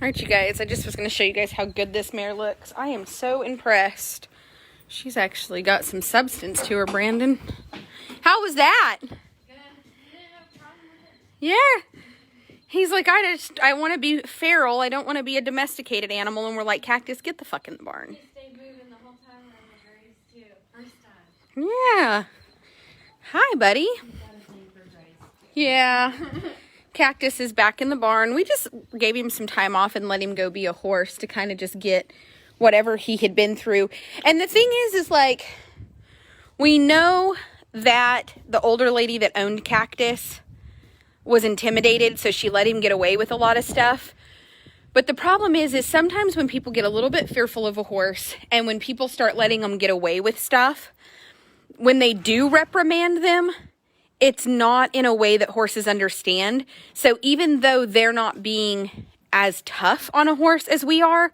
Alright, you guys, I just was going to show you guys how good this mare looks. I am so impressed. She's actually got some substance to her, Brandon. How was that? Yeah. He's like, I want to be feral. I don't want to be a domesticated animal. And we're like, Cactus, get the fuck in the barn. Yeah. Hi, buddy. Yeah. Cactus is back in the barn. We just gave him some time off and let him go be a horse to kind of just get whatever he had been through. And the thing is like, we know that the older lady that owned Cactus was intimidated, so she let him get away with a lot of stuff. But the problem is sometimes when people get a little bit fearful of a horse, and when people start letting them get away with stuff, when they do reprimand them, it's not in a way that horses understand. So even though they're not being as tough on a horse as we are,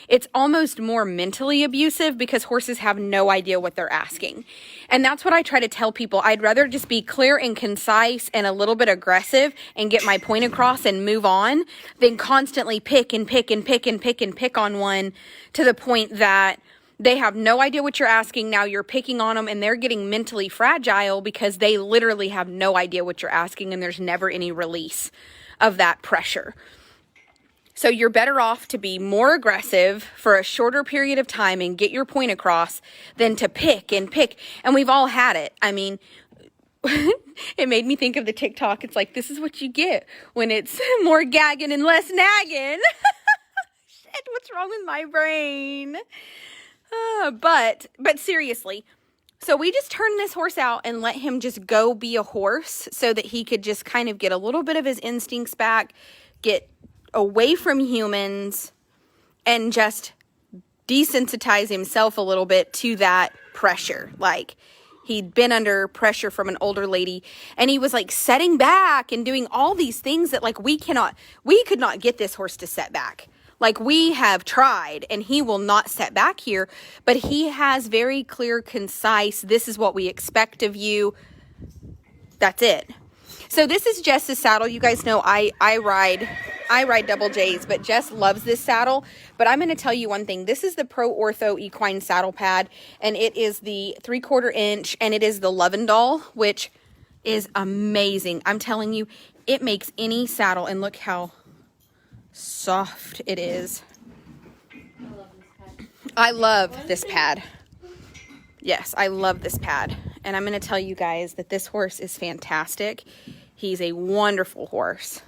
it's almost more mentally abusive because horses have no idea what they're asking. And that's what I try to tell people. I'd rather just be clear and concise and a little bit aggressive and get my point across and move on than constantly pick and pick and pick and pick and pick on one to the point that they have no idea what you're asking. Now you're picking on them and they're getting mentally fragile because they literally have no idea what you're asking and there's never any release of that pressure. So you're better off to be more aggressive for a shorter period of time and get your point across than to pick and pick. And we've all had it. I mean, it made me think of the TikTok. It's like, this is what you get when it's more gagging and less nagging. Shit, what's wrong with my brain? But seriously, so we just turned this horse out and let him just go be a horse so that he could just kind of get a little bit of his instincts back, get away from humans, and just desensitize himself a little bit to that pressure. Like, he'd been under pressure from an older lady, and he was like setting back and doing all these things that like we could not get this horse to set back. Like, we have tried, and he will not set back here, but he has very clear, concise, this is what we expect of you. That's it. So this is Jess's saddle. You guys know I ride double J's, but Jess loves this saddle. But I'm going to tell you one thing. This is the Pro Ortho Equine Saddle Pad, and it is the 3/4 inch, and it is the Lovendall, which is amazing. I'm telling you, it makes any saddle, and look how soft it is. I love this pad. Yes, I love this pad. And I'm going to tell you guys that this horse is fantastic. He's a wonderful horse.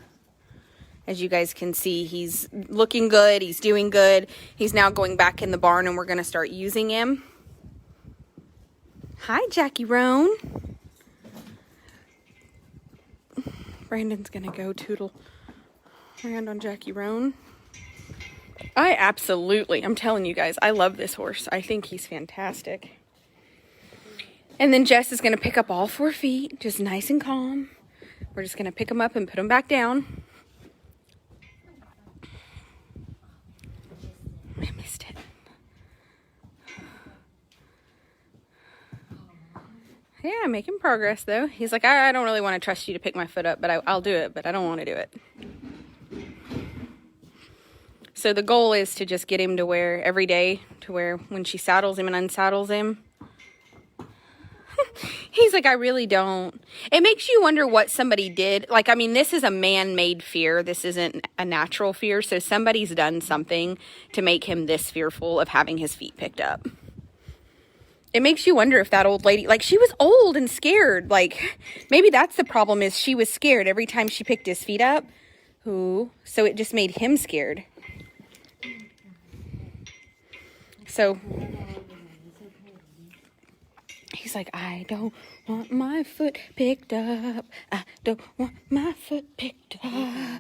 As you guys can see, he's looking good. He's doing good. He's now going back in the barn and we're going to start using him. Hi, Jackie Roan. Brandon's going to go tootle around on Jackie Roan. I'm telling you guys, I love this horse. I think he's fantastic. And then Jess is going to pick up all 4 feet, just nice and calm. We're just going to pick them up and put them back down. I missed it. Yeah, making progress though. He's like, I don't really want to trust you to pick my foot up, but I'll do it, but I don't want to do it. So the goal is to just get him to where every day, to where when she saddles him and unsaddles him, he's like, I really don't. It makes you wonder what somebody did. Like, I mean, this is a man-made fear. This isn't a natural fear. So somebody's done something to make him this fearful of having his feet picked up. It makes you wonder if that old lady, like, she was old and scared. Like, maybe that's the problem, is she was scared every time she picked his feet up. Ooh, so it just made him scared. So he's like, I don't want my foot picked up. I don't want my foot picked up. I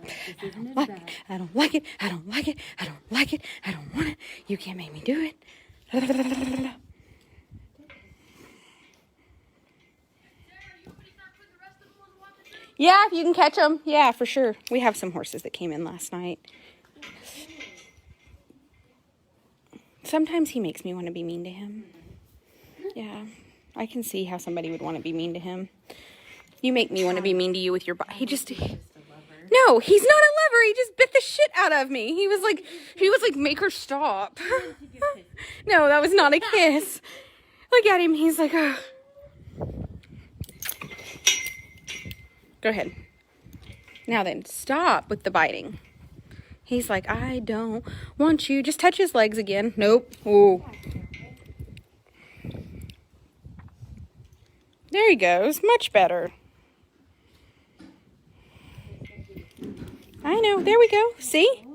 don't like it. I don't like it. I don't like it. I don't like it. I don't want it. You can't make me do it. Yeah, if you can catch them. Yeah, for sure. We have some horses that came in last night. Sometimes he makes me want to be mean to him. Yeah, I can see how somebody would want to be mean to him. You make me want to be mean to you with your body. No, he's not a lover. He just bit the shit out of me. He was like, make her stop. No, that was not a kiss. Look at him. He's like, oh. Go ahead. Now then, stop with the biting. He's like, I don't want you. Just touch his legs again. Nope. Ooh. There he goes. Much better. I know. There we go. See?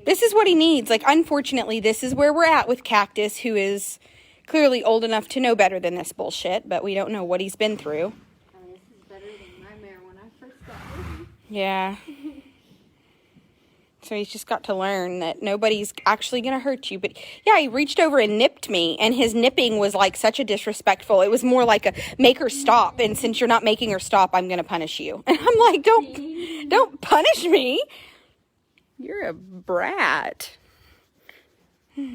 This is what he needs. Like, unfortunately, this is where we're at with Cactus, who is clearly old enough to know better than this bullshit, but we don't know what he's been through. This is better than my mare when I first got her. Yeah. So he's just got to learn that nobody's actually going to hurt you. But yeah, he reached over and nipped me, and his nipping was like such a disrespectful. It was more like a make her stop, and since you're not making her stop, I'm going to punish you. And I'm like, don't punish me. You're a brat. All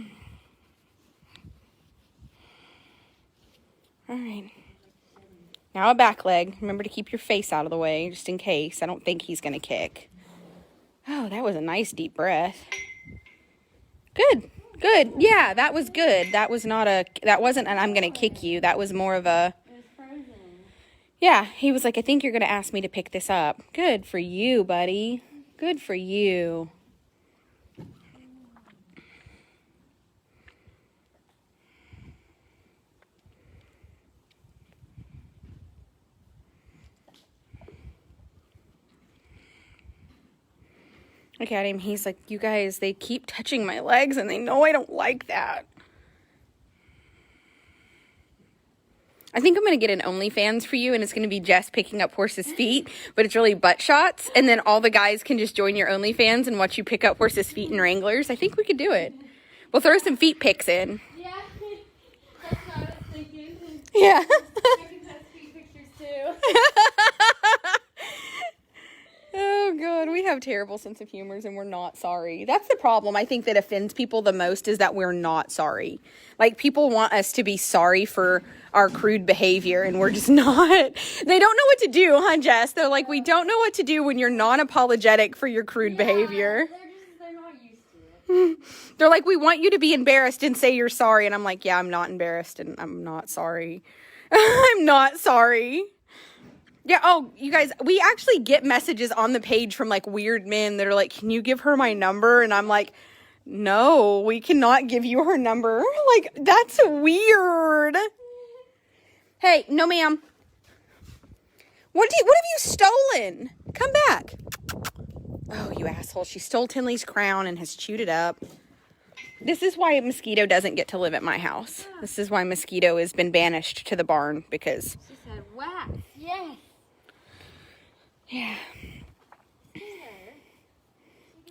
right. Now a back leg. Remember to keep your face out of the way, just in case. I don't think he's going to kick. Oh, that was a nice deep breath. Good. Good. Yeah, that was good. That wasn't an I'm going to kick you. That was more of a... It was frozen. Yeah, he was like, I think you're going to ask me to pick this up. Good for you, buddy. Good for you. Look at him. He's like, you guys, they keep touching my legs and they know I don't like that. I think I'm going to get an OnlyFans for you, and it's going to be Jess picking up horses' feet, but it's really butt shots, and then all the guys can just join your OnlyFans and watch you pick up horses' feet and wranglers. I think we could do it. We'll throw some feet pics in. Yeah, that's what I was thinking. Yeah. I can post feet pictures too. Oh, God. We have terrible sense of humors, and we're not sorry. That's the problem. I think that offends people the most is that we're not sorry. Like, people want us to be sorry for our crude behavior, and we're just not. They don't know what to do, huh, Jess? They're like, we don't know what to do when you're non-apologetic for your crude behavior. They're not used to it. They're like, we want you to be embarrassed and say you're sorry. And I'm like, yeah, I'm not embarrassed, and I'm not sorry. I'm not sorry. Yeah, oh, you guys, we actually get messages on the page from, like, weird men that are like, can you give her my number? And I'm like, no, we cannot give you her number. Like, that's weird. Hey, no, ma'am. What have you stolen? Come back. Oh, you asshole. She stole Tinley's crown and has chewed it up. This is why Mosquito doesn't get to live at my house. This is why Mosquito has been banished to the barn, because... She said, wax, yes. Yeah.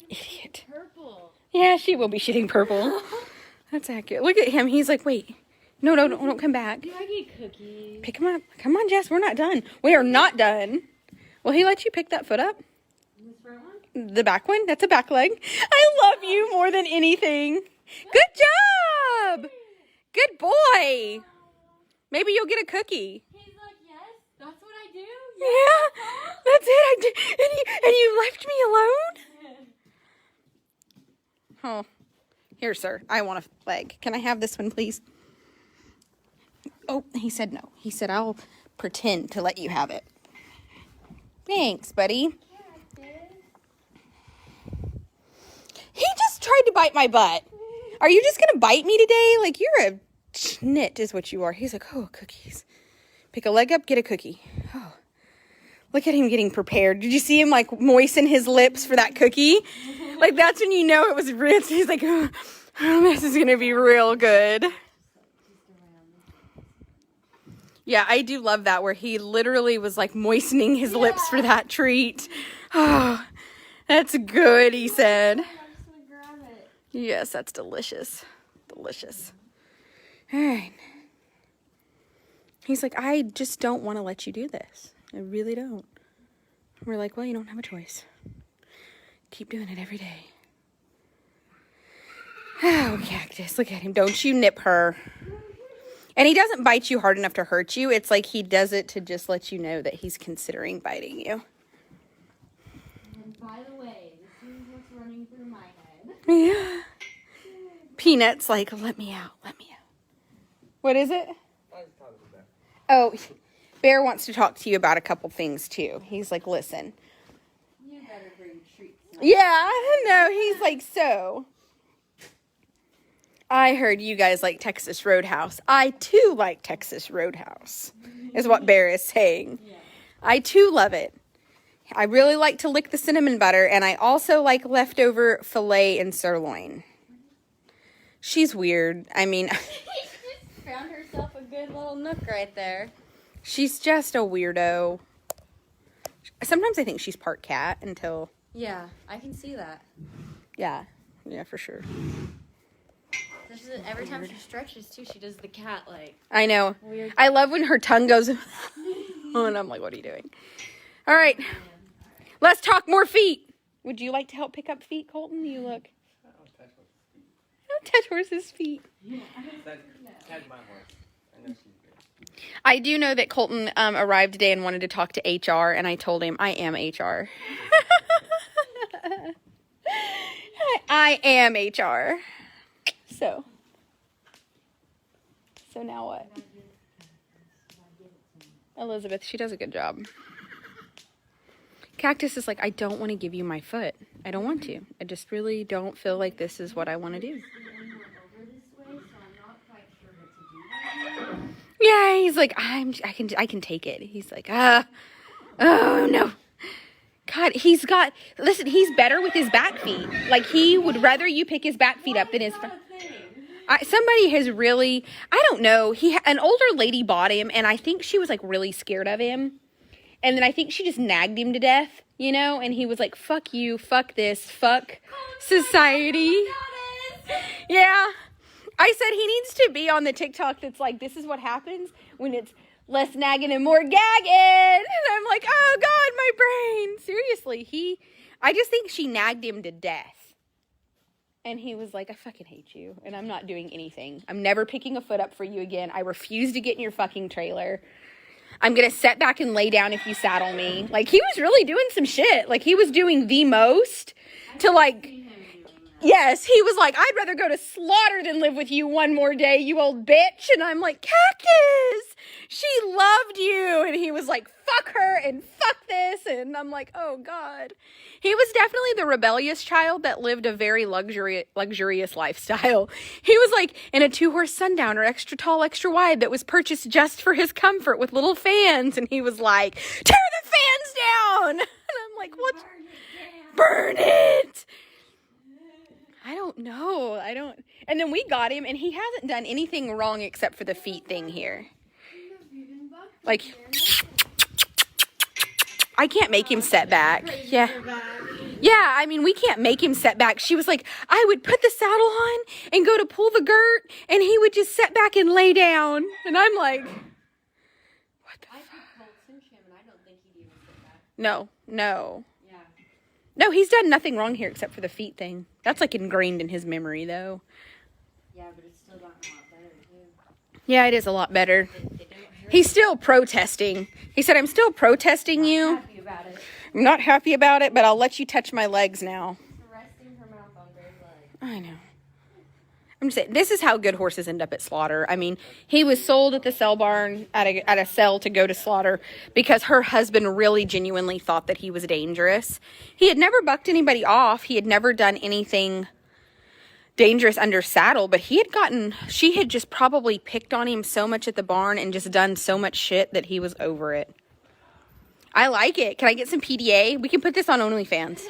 Idiot. Purple. Yeah, she will be shitting purple. That's accurate. Look at him. He's like, wait. No, don't come back. Do I get cookies? Pick him up. Come on, Jess. We're not done. We are not done. Will he let you pick that foot up? This front one? The back one? That's a back leg. I love you more than anything. Good job. Good boy. Maybe you'll get a cookie. He's like, yes, that's what I do. Yeah, that's it. I did. And you left me alone? Oh, here, sir. I want a leg. Can I have this one, please? Oh, he said no. He said, I'll pretend to let you have it. Thanks, buddy. He just tried to bite my butt. Are you just going to bite me today? Like, you're a schnit is what you are. He's like, oh, cookies. Pick a leg up, get a cookie. Oh. Look at him getting prepared. Did you see him, like, moisten his lips for that cookie? Like, that's when you know it was real. He's like, oh, this is going to be real good. Yeah, I do love that, where he literally was, like, moistening his lips for that treat. Oh, that's good, he said. Yes, that's delicious. Delicious. All right. He's like, I just don't want to let you do this. I really don't. We're like, well, you don't have a choice. Keep doing it every day. Oh, Cactus, look at him. Don't you nip her. And he doesn't bite you hard enough to hurt you. It's like he does it to just let you know that he's considering biting you. And by the running through my head. Yeah. Peanut's like, let me out, let me out. What is it? Oh, Bear wants to talk to you about a couple things too. He's like, listen. You better bring treats. Yeah, I know. He's like, so. I heard you guys like Texas Roadhouse. I too like Texas Roadhouse, is what Bear is saying. Yeah. I too love it. I really like to lick the cinnamon butter, and I also like leftover filet and sirloin. She's weird. I mean, She just found herself a good little nook right there. she's just a weirdo. Sometimes I think she's part cat until, Yeah, I can see that. yeah, for sure. Every time she stretches too, she does the cat like. I know. Weird. I love when her tongue goes, oh, and I'm like, what are you doing? All right, let's talk more feet. Would you like to help pick up feet, Colton? You look. I don't touch horses' feet. That's my horse. I know she's good. I do know that Colton arrived today and wanted to talk to HR, and I told him I am HR. I am HR. So now what? Elizabeth, she does a good job. Cactus is like, I don't want to give you my foot. I don't want to. I just really don't feel like this is what I want to do. Yeah, he's like, I can take it. He's like, oh no. God, he's better with his back feet. Like, he would rather you pick his back feet up than his front. Somebody has really, I don't know, an older lady bought him, and I think she was like really scared of him. And then I think she just nagged him to death, you know? And he was like, fuck you, fuck this, fuck society. Yeah. I said he needs to be on the TikTok that's like, this is what happens when it's less nagging and more gagging. And I'm like, oh God, my brain. Seriously, I just think she nagged him to death. And he was like, I fucking hate you. And I'm not doing anything. I'm never picking a foot up for you again. I refuse to get in your fucking trailer. I'm going to sit back and lay down if you saddle me. Like, he was really doing some shit. Like, he was doing the most to like, yes, he was like, I'd rather go to slaughter than live with you one more day, you old bitch. And I'm like, Cactus, she loved you. And he was like, fuck her and fuck this. And I'm like, oh God. He was definitely the rebellious child that lived a very luxurious lifestyle. He was like in a 2-horse Sundowner, extra tall, extra wide, that was purchased just for his comfort with little fans. And he was like, tear the fans down. And I'm like, what? Burn it. I don't know. And then we got him, and he hasn't done anything wrong except for the feet thing here. Like, I can't make him set back. Yeah. Yeah, I mean, we can't make him set back. She was like, I would put the saddle on and go to pull the girt, and he would just set back and lay down. And I'm like, what the fuck? I don't think he'd even sit back. No. Yeah. No, he's done nothing wrong here except for the feet thing. That's like ingrained in his memory, though. Yeah, but it's still gotten a lot better, too. Yeah, it is a lot better. He's still protesting. He said, I'm still protesting you. I'm happy about it. I'm not happy about it, but I'll let you touch my legs now. Resting her mouth on Gray's leg. I know. I'm just saying, this is how good horses end up at slaughter. I mean, he was sold at the sell barn, at a sell to go to slaughter, because her husband really genuinely thought that he was dangerous. He had never bucked anybody off. He had never done anything dangerous under saddle, but she had just probably picked on him so much at the barn and just done so much shit that he was over it. I like it. Can I get some PDA? We can put this on OnlyFans.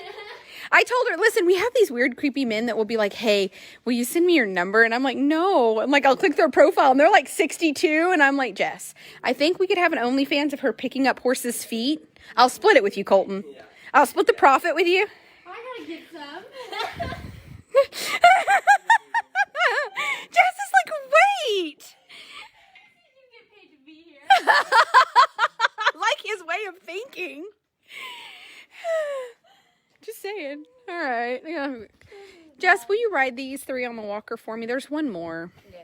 I told her, listen, we have these weird, creepy men that will be like, hey, will you send me your number? And I'm like, no. I'm like, I'll click their profile. And they're like 62. And I'm like, Jess, I think we could have an OnlyFans of her picking up horses' feet. I'll split it with you, Colton. I'll split the profit with you. I gotta get some. Jess is like, wait. You get paid to be here. I like his way of thinking. Just saying. All right. Yeah. Jess, will you ride these 3 on the walker for me? There's one more. Yeah.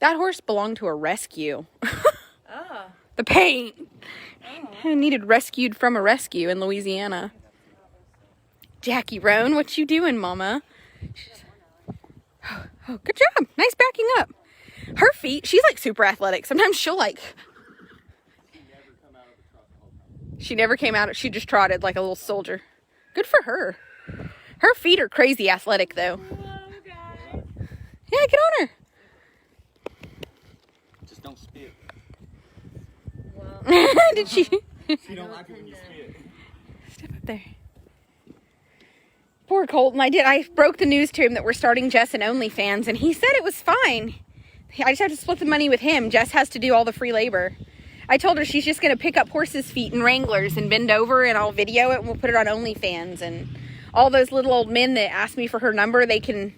That horse belonged to a rescue. Oh. The paint. It needed rescued from a rescue in Louisiana. Jackie Roan, what you doing, Mama? Oh, good job. Nice backing up. Her feet, she's like super athletic. Sometimes she'll like... She never came out. She just trotted like a little soldier. Good for her. Her feet are crazy athletic, though. Yeah, get on her. Just don't spit. Did she? She don't like it when you spit. Step up there. Poor Colton. I broke the news to him that we're starting Jess and OnlyFans, and he said it was fine. I just have to split the money with him. Jess has to do all the free labor. I told her she's just going to pick up horses' feet and Wranglers and bend over, and I'll video it and we'll put it on OnlyFans. And all those little old men that ask me for her number, they can,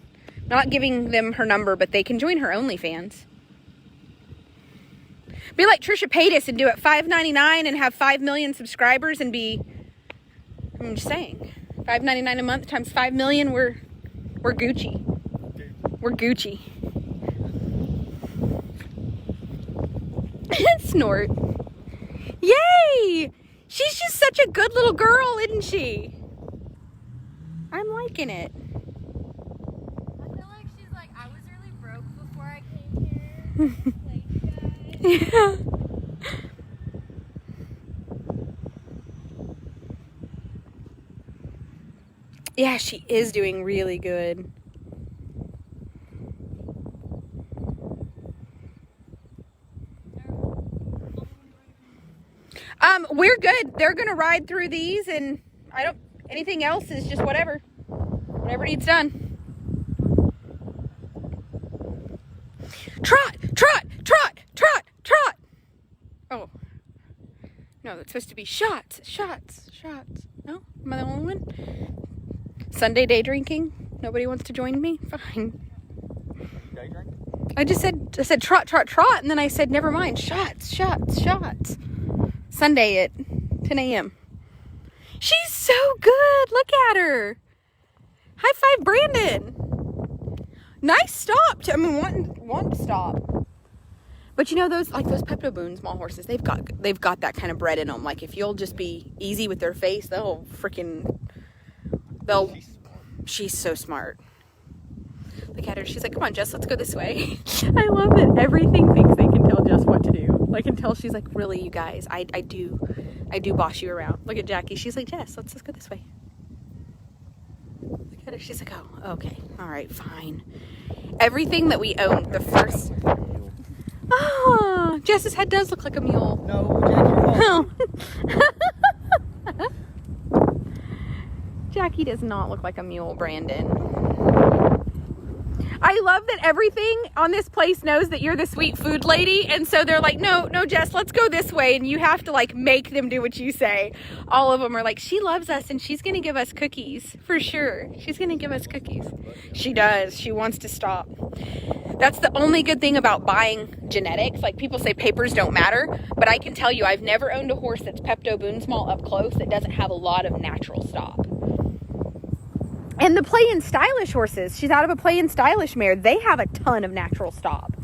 not giving them her number, but they can join her OnlyFans. Be like Trisha Paytas and do it $5.99 and have 5 million subscribers and be, I'm just saying, $5.99 a month times 5 million, we're Gucci. We're Gucci. Snort. Yay! She's just such a good little girl, isn't she? I'm liking it. I feel like she's like, I was really broke before I came here. Played you guys. Yeah. Yeah, she is doing really good. We're good. They're gonna ride through these, and anything else is just whatever needs done. Trot, trot, trot, trot, trot. Oh, no, that's supposed to be shots. No, am I the only one? Sunday day drinking. Nobody wants to join me. Fine. Day drink? I said trot, trot, trot, and then I said never mind. Shots. Sunday at 10 a.m. She's so good. Look at her. High five, Brandon. Nice stop. Want to stop. But you know those Pepto-Boone small horses, they've got that kind of bred in them. Like if you'll just be easy with their face, she's so smart. Look at her. She's like, come on, Jess, let's go this way. I love that everything thinks they can tell Jess what to do. Like until she's like, really, you guys, I do boss you around. Look at Jackie. She's like, Jess, let's go this way. Look at her. She's like, oh, okay. All right, fine. Everything that we own, the first... Oh, Jess's head does look like a mule. No, Oh. Jackie does not look like a mule, Brandon. I love that everything on this place knows that you're the sweet food lady, and so they're like, no, Jess, let's go this way, and you have to like make them do what you say. All of them are like, she loves us, and she's gonna give us cookies for sure. She's gonna give us cookies. She does. She wants to stop. That's the only good thing about buying genetics. Like people say papers don't matter, but I can tell you I've never owned a horse that's Pepto-Boone small up close that doesn't have a lot of natural stop. And the Play and Stylish horses, she's out of a Play and Stylish mare. They have a ton of natural stop.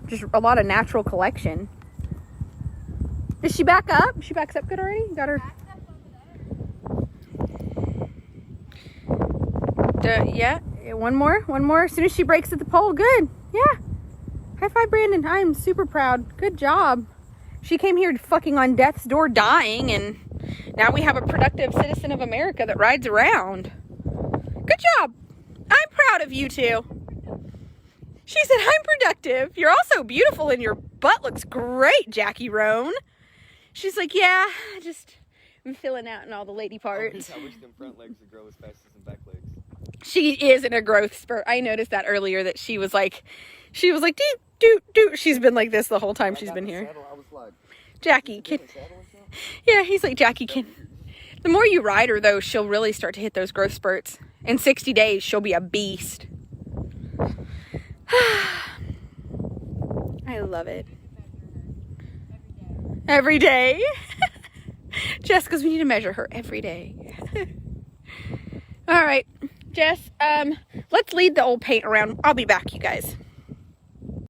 Just a lot of natural collection. Does she back up? She backs up good already? Got her. Yeah, one more. As soon as she breaks at the pole, good. Yeah. High five, Brandon. I am super proud. Good job. She came here fucking on death's door dying, and now we have a productive citizen of America that rides around. Good job. I'm proud of you two. She said, I'm productive. You're also beautiful and your butt looks great, Jackie Roan. She's like, yeah, I'm filling out in all the lady parts. I wish them front legs would grow as fast as them back legs. She is in a growth spurt. I noticed that earlier that she was like, do. She's been like this the whole time she's been here. I was like, Jackie, yeah, he's like, Jackie, the more you ride her, though, she'll really start to hit those growth spurts. In 60 days, she'll be a beast. I love it. Every day. Jess, because we need to measure her every day. All right, Jess, let's lead the old paint around. I'll be back, you guys.